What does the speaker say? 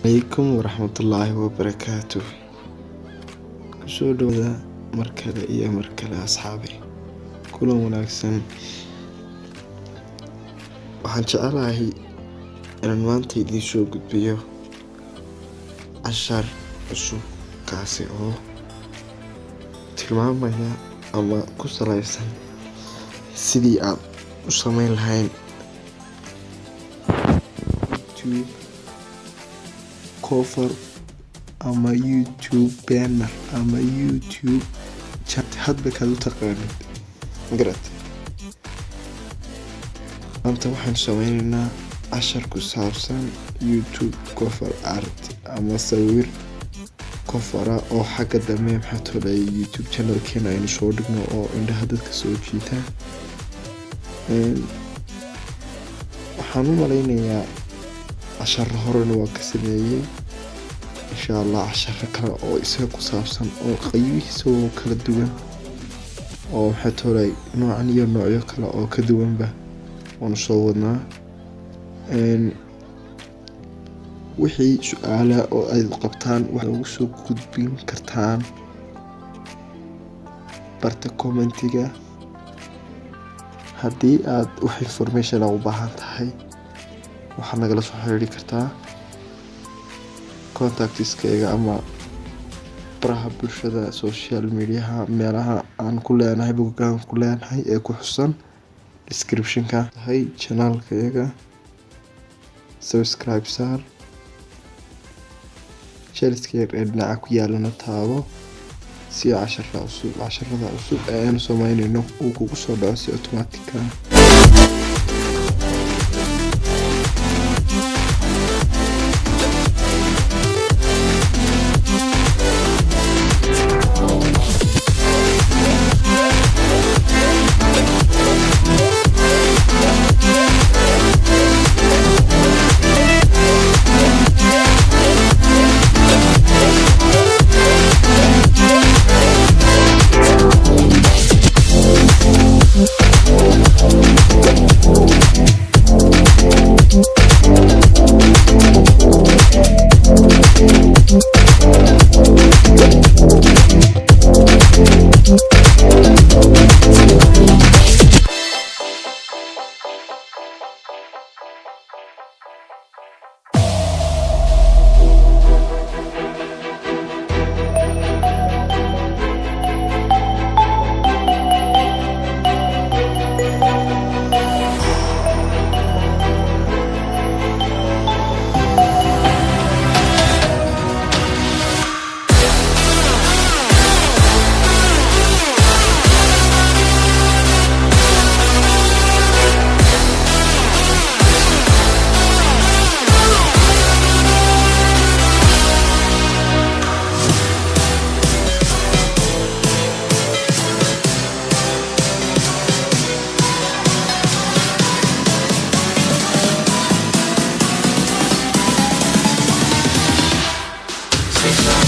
عليكم ورحمة الله وبركاته. kusoo dhawaada markale iyo markale asxaabi kulan wanaagsan. waxaan jecelahay inaan maanta idiin soo gudbiyo cashar cusub kaasi oo tilmaamaya ama ku saleysan sidii aad u sameyn lahayn YouTube cover ama YouTube banner ama YouTube chat hadba kaad u taqaanid garad. maanta waxaan sameynaynaa cashar ku saabsan YouTube cover art ama sawir kofara oo xagga dambe maxaa tolay YouTube channelkeena aynu soo dhigno oo indhaha dadka soo jiita. waxaan u maleynayaa cashar horena waa ka sameeyay insha Allah cashar kale oo isaga ku saabsan oo qaybihiisa oo kala duwan oo maxaa tolay noocan iyo noocyo kale oo ka duwanba waan soo wadnaa. wixii su'aalo oo ay qabtaan waxaad ugu soo gudbin kartaan barta commentiga. haddii aad wax information u baahan tahay waxaad nagala soo xiriiri kartaa contactiskayga ama baraha bulshada social mediaha meelaha aan ku leenahay boggaan ku leenahay ee ku xusan description-ka hay channelkayga. subscribe saar channelka ee dhinaca ku yaalana taabo si casharada cusub ee aan sameynayno uu kugu soo dhaco si automatic ah. It's